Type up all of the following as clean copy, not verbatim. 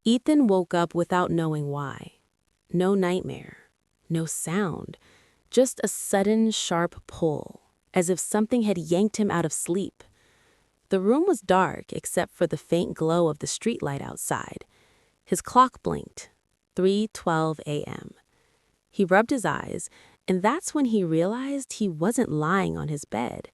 Ethan woke up without knowing why. No nightmare, no sound, just a sudden sharp pull, as if something had yanked him out of sleep. The room was dark except for the faint glow of the streetlight outside. His clock blinked, 3:12 a.m. He rubbed his eyes, and that's when he realized he wasn't lying on his bed.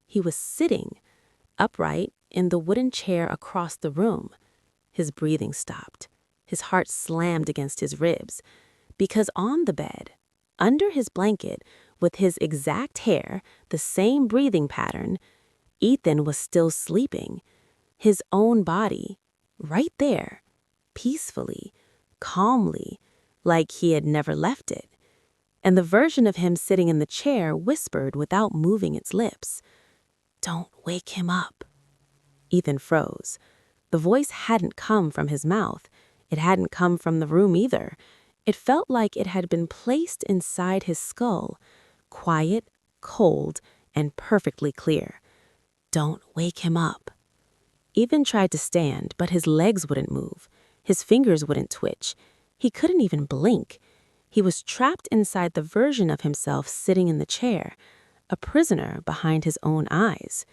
He was sitting, upright, in the wooden chair across the room. His breathing stopped. His heart slammed against his ribs. Because on the bed, under his blanket, with his exact hair, the same breathing pattern, Ethan was still sleeping. His own body, right there, peacefully, calmly, like he had never left it. And the version of him sitting in the chair whispered without moving its lips, "Don't wake him up." Ethan froze. The voice hadn't come from his mouth. It hadn't come from the room either. It felt like it had been placed inside his skull, quiet, cold, and perfectly clear. "Don't wake him up." Ethan tried to stand, but his legs wouldn't move. His fingers wouldn't twitch. He couldn't even blink. He was trapped inside the version of himself sitting in the chair, a prisoner behind his own eyes.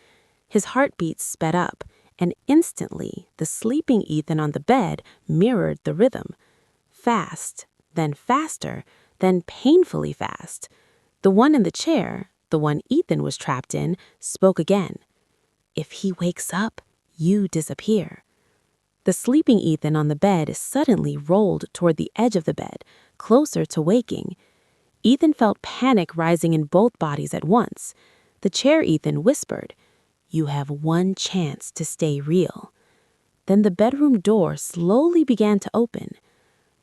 His heartbeat sped up, and instantly the sleeping Ethan on the bed mirrored the rhythm. Fast, then faster, then painfully fast. The one in the chair, the one Ethan was trapped in, spoke again. "If he wakes up, you disappear." The sleeping Ethan on the bed suddenly rolled toward the edge of the bed, closer to waking. Ethan felt panic rising in both bodies at once. The chair Ethan whispered, "You have one chance to stay real." Then the bedroom door slowly began to open.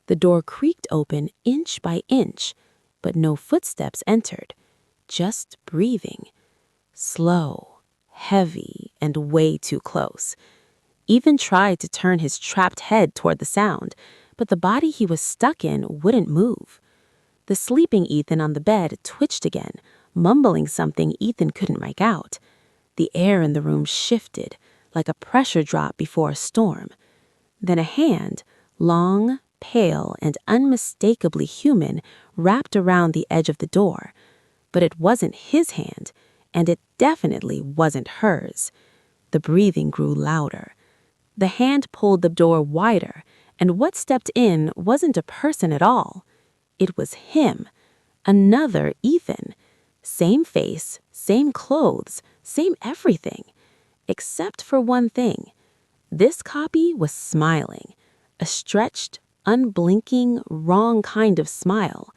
The door creaked open inch by inch, but no footsteps entered, just breathing. Slow, heavy, and way too close. Ethan tried to turn his trapped head toward the sound, but the body he was stuck in wouldn't move. The sleeping Ethan on the bed twitched again, mumbling something Ethan couldn't make out. The air in the room shifted, like a pressure drop before a storm. Then a hand, long, pale, and unmistakably human, wrapped around the edge of the door. But it wasn't his hand, and it definitely wasn't hers. The breathing grew louder. The hand pulled the door wider, and what stepped in wasn't a person at all. It was him, another Ethan. Same face, same clothes, same everything. Except for one thing. This copy was smiling, a stretched, unblinking, wrong kind of smile.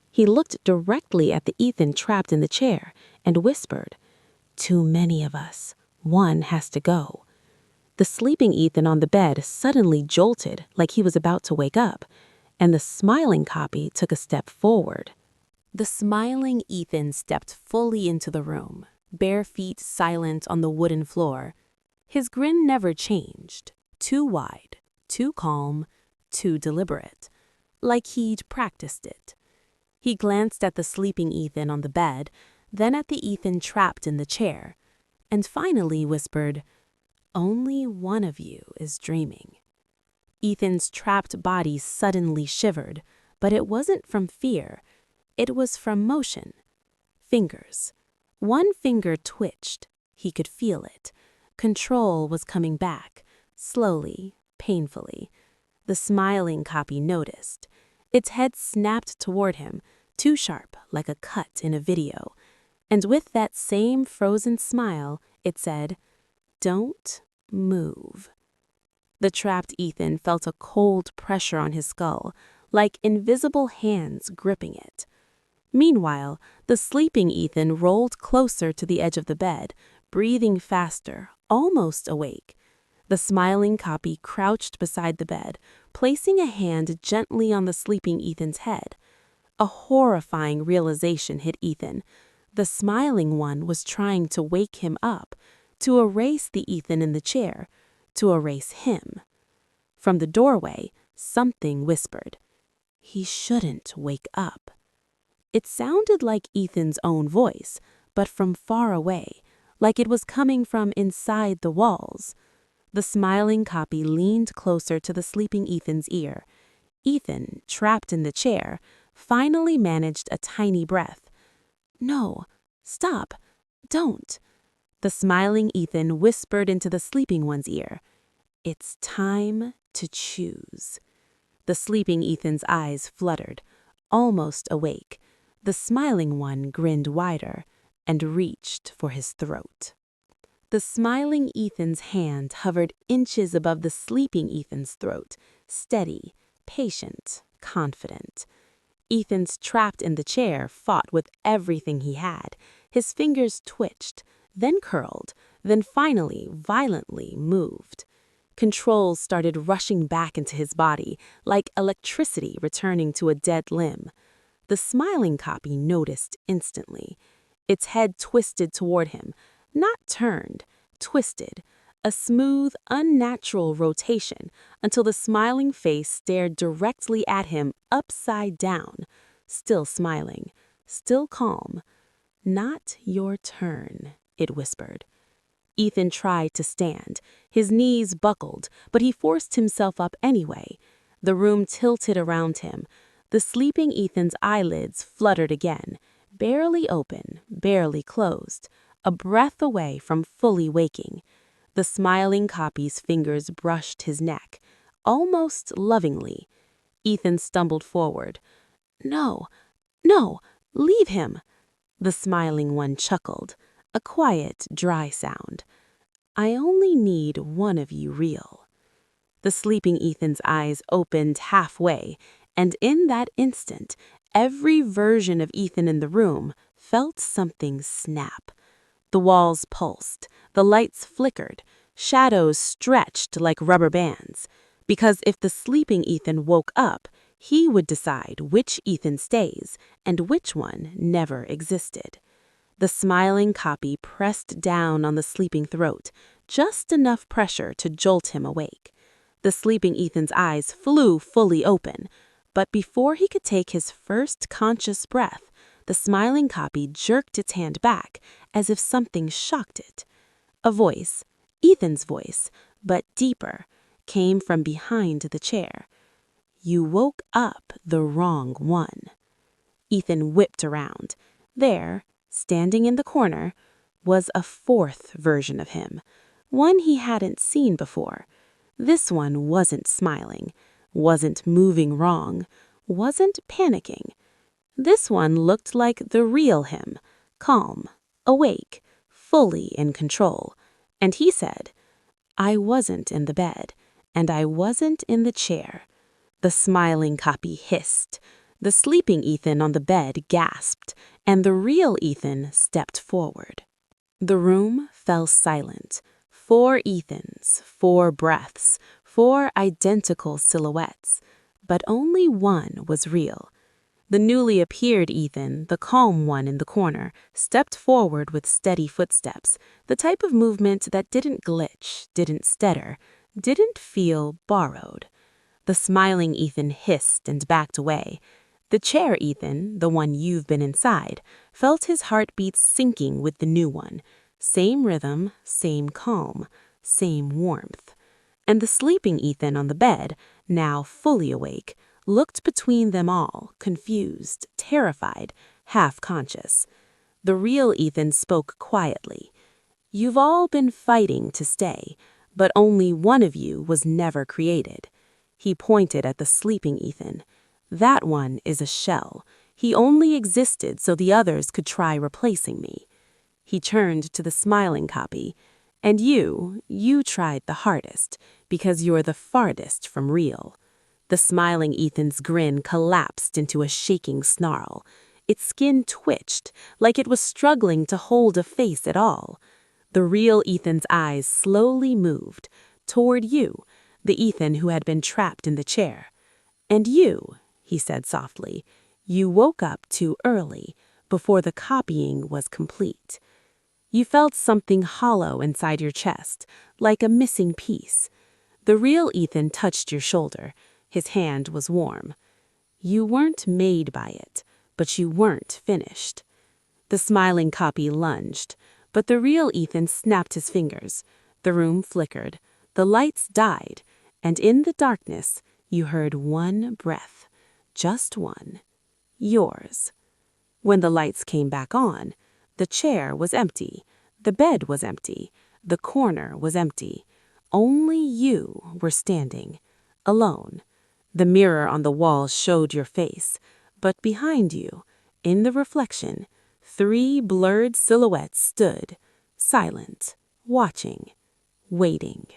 He looked directly at the Ethan trapped in the chair and whispered, "Too many of us. One has to go." The sleeping Ethan on the bed suddenly jolted like he was about to wake up, and the smiling copy took a step forward. The smiling Ethan stepped fully into the room, bare feet silent on the wooden floor. His grin never changed, too wide, too calm, too deliberate, like he'd practiced it. He glanced at the sleeping Ethan on the bed, then at the Ethan trapped in the chair, and finally whispered, "Only one of you is dreaming." Ethan's trapped body suddenly shivered, but it wasn't from fear. It was from motion. Fingers. One finger twitched. He could feel it. Control was coming back, slowly, painfully. The smiling copy noticed. Its head snapped toward him, too sharp, like a cut in a video. And with that same frozen smile, it said, "Don't move." The trapped Ethan felt a cold pressure on his skull, like invisible hands gripping it. Meanwhile, the sleeping Ethan rolled closer to the edge of the bed, breathing faster, almost awake. The smiling copy crouched beside the bed, placing a hand gently on the sleeping Ethan's head. A horrifying realization hit Ethan. The smiling one was trying to wake him up, to erase the Ethan in the chair, to erase him. From the doorway, something whispered, "He shouldn't wake up." It sounded like Ethan's own voice, but from far away, like it was coming from inside the walls. The smiling copy leaned closer to the sleeping Ethan's ear. Ethan, trapped in the chair, finally managed a tiny breath. "No, stop, don't." The smiling Ethan whispered into the sleeping one's ear. "It's time to choose." The sleeping Ethan's eyes fluttered, almost awake. The smiling one grinned wider and reached for his throat. The smiling Ethan's hand hovered inches above the sleeping Ethan's throat, steady, patient, confident. Ethan's trapped in the chair fought with everything he had. His fingers twitched, then curled, then finally violently moved. Controls started rushing back into his body, like electricity returning to a dead limb. The smiling copy noticed instantly. Its head twisted toward him, not turned, twisted, a smooth, unnatural rotation until the smiling face stared directly at him upside down, still smiling, still calm. "Not your turn," it whispered. Ethan tried to stand. His knees buckled, but he forced himself up anyway. The room tilted around him. The sleeping Ethan's eyelids fluttered again, barely open, barely closed, a breath away from fully waking. The smiling copy's fingers brushed his neck, almost lovingly. Ethan stumbled forward. "No, no, leave him." The smiling one chuckled, a quiet, dry sound. "I only need one of you real." The sleeping Ethan's eyes opened halfway, and in that instant, every version of Ethan in the room felt something snap. The walls pulsed, the lights flickered, shadows stretched like rubber bands. Because if the sleeping Ethan woke up, he would decide which Ethan stays and which one never existed. The smiling copy pressed down on the sleeping throat, just enough pressure to jolt him awake. The sleeping Ethan's eyes flew fully open, but before he could take his first conscious breath, the smiling copy jerked its hand back as if something shocked it. A voice, Ethan's voice, but deeper, came from behind the chair. "You woke up the wrong one." Ethan whipped around. There, standing in the corner, was a fourth version of him, one he hadn't seen before. This one wasn't smiling, wasn't moving wrong, wasn't panicking. This one looked like the real him, calm, awake, fully in control. And he said, "I wasn't in the bed, and I wasn't in the chair." The smiling copy hissed. The sleeping Ethan on the bed gasped, and the real Ethan stepped forward. The room fell silent. 4 Ethans, 4 breaths, 4 identical silhouettes, but only one was real. The newly appeared Ethan, the calm one in the corner, stepped forward with steady footsteps, the type of movement that didn't glitch, didn't stutter, didn't feel borrowed. The smiling Ethan hissed and backed away. The chair Ethan, the one you've been inside, felt his heartbeat sinking with the new one. Same rhythm, same calm, same warmth. And the sleeping Ethan on the bed, now fully awake, looked between them all, confused, terrified, half-conscious. The real Ethan spoke quietly. "You've all been fighting to stay, but only one of you was never created." He pointed at the sleeping Ethan. "That one is a shell. He only existed so the others could try replacing me." He turned to the smiling copy. "And you tried the hardest, because you're the farthest from real." The smiling Ethan's grin collapsed into a shaking snarl. Its skin twitched, like it was struggling to hold a face at all. The real Ethan's eyes slowly moved, toward you, the Ethan who had been trapped in the chair. "And you," he said softly, "you woke up too early, before the copying was complete." You felt something hollow inside your chest, like a missing piece. The real Ethan touched your shoulder. His hand was warm. You weren't made by it, but you weren't finished. The smiling copy lunged, but the real Ethan snapped his fingers. The room flickered. The lights died, and in the darkness, you heard one breath, just one, yours. When the lights came back on, the chair was empty, the bed was empty, the corner was empty. Only you were standing, alone. The mirror on the wall showed your face, but behind you, in the reflection, 3 blurred silhouettes stood, silent, watching, waiting.